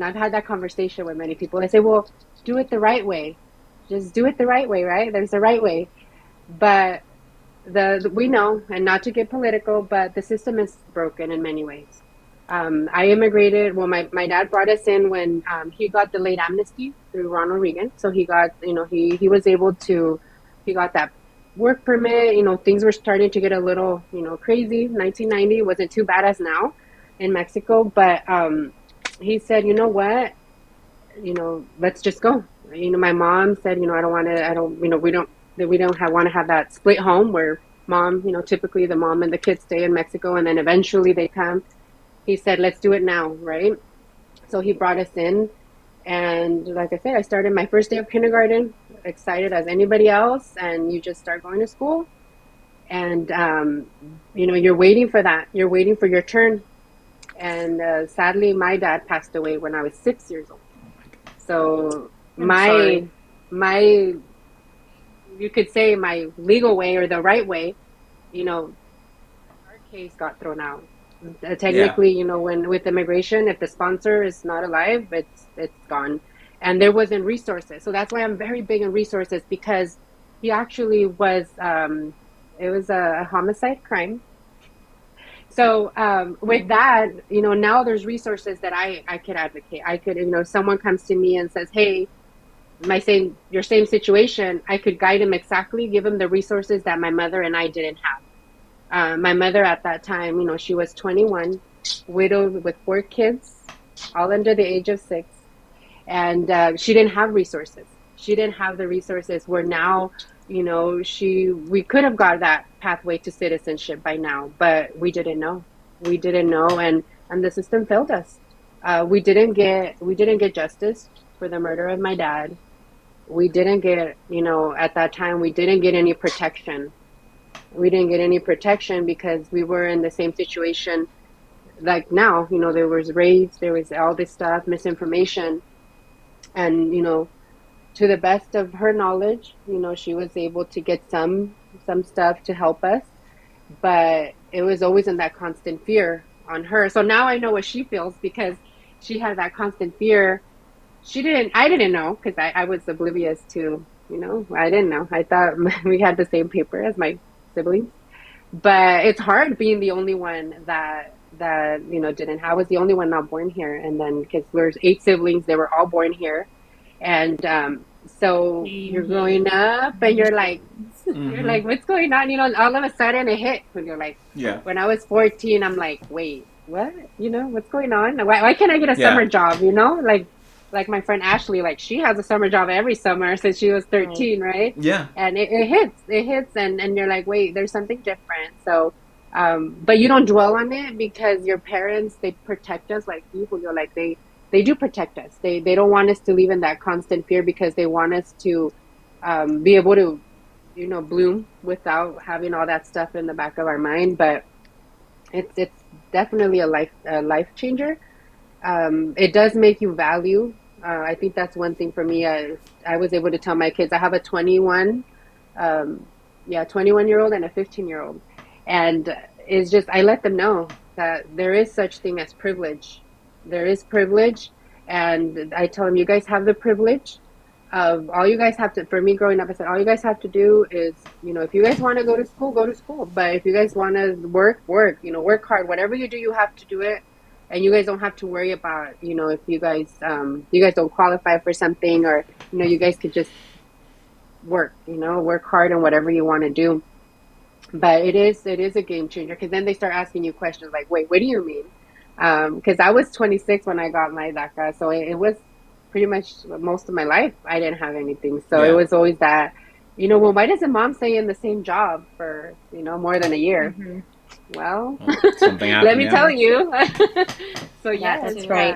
I've had that conversation with many people. I say, well, do it the right way. Just do it the right way, right? There's a right way. But we know, and not to get political, but the system is broken in many ways. I immigrated. Well, my dad brought us in when he got delayed amnesty through Ronald Reagan. So he got, he was able to, he got that work permit. Things were starting to get a little, crazy. 1990 wasn't too bad as now in Mexico, but he said, you know what, let's just go. My mom said, we don't want to have that split home where mom, typically the mom and the kids stay in Mexico and then eventually they come. He said, let's do it now, right? So he brought us in. And like I said, I started my first day of kindergarten, excited as anybody else. And you just start going to school. And, you're waiting for that. You're waiting for your turn. And sadly, my dad passed away when I was 6 years old. So my, you could say my legal way or the right way, our case got thrown out. Technically, when with immigration, if the sponsor is not alive, it's gone, and there wasn't resources. So that's why I'm very big in resources, because he actually was. It was a homicide crime. So with that, now there's resources that I could advocate. I could, if someone comes to me and says, "Hey, your same situation," I could guide him exactly, give him the resources that my mother and I didn't have. My mother at that time, she was 21, widowed with 4 kids, all under the age of 6. And she didn't have resources. She didn't have the resources where now, we could have got that pathway to citizenship by now, but we didn't know. We didn't know. And the system failed us. We didn't get justice for the murder of my dad. We didn't get, at that time, we didn't get any protection. We didn't get any protection because we were in the same situation like now. There was raids, there was all this stuff, misinformation. And, to the best of her knowledge, she was able to get some stuff to help us. But it was always in that constant fear on her. So now I know what she feels, because she had that constant fear. I didn't know, because I was oblivious to, I didn't know. I thought we had the same paper as my siblings, but it's hard being the only one that didn't have. I was the only one not born here, and then because there's 8 siblings, they were all born here, and so you're growing up and you're like, what's going on? All of a sudden it hit when you're like, when I was 14, I'm like, wait, what? What's going on? Why can't I get a summer job? Like my friend Ashley, like she has a summer job every summer since she was 13, right? Yeah. And it hits, and you're like, wait, there's something different. So, but you don't dwell on it, because your parents, they protect us like you, Julio. Like they do protect us. They don't want us to live in that constant fear, because they want us to be able to, bloom without having all that stuff in the back of our mind. But it's definitely a life changer. It does make you value. I think that's one thing for me. I was able to tell my kids, I have a 21-year-old and a 15-year-old. And it's just, I let them know that there is such thing as privilege. There is privilege. And I tell them, you guys have the privilege of, all you guys have to, for me growing up, I said, all you guys have to do is, if you guys want to go to school, go to school. But if you guys want to work, work hard. Whatever you do, you have to do it. And you guys don't have to worry about, if you guys don't qualify for something, or, you guys could just work hard on whatever you want to do. But it is a game changer, because then they start asking you questions like, wait, what do you mean? Because I was 26 when I got my Daca. So it was pretty much most of my life, I didn't have anything. So it was always that, well, why doesn't mom stay in the same job for, more than a year? Well, something happened, let me tell you. So that's right.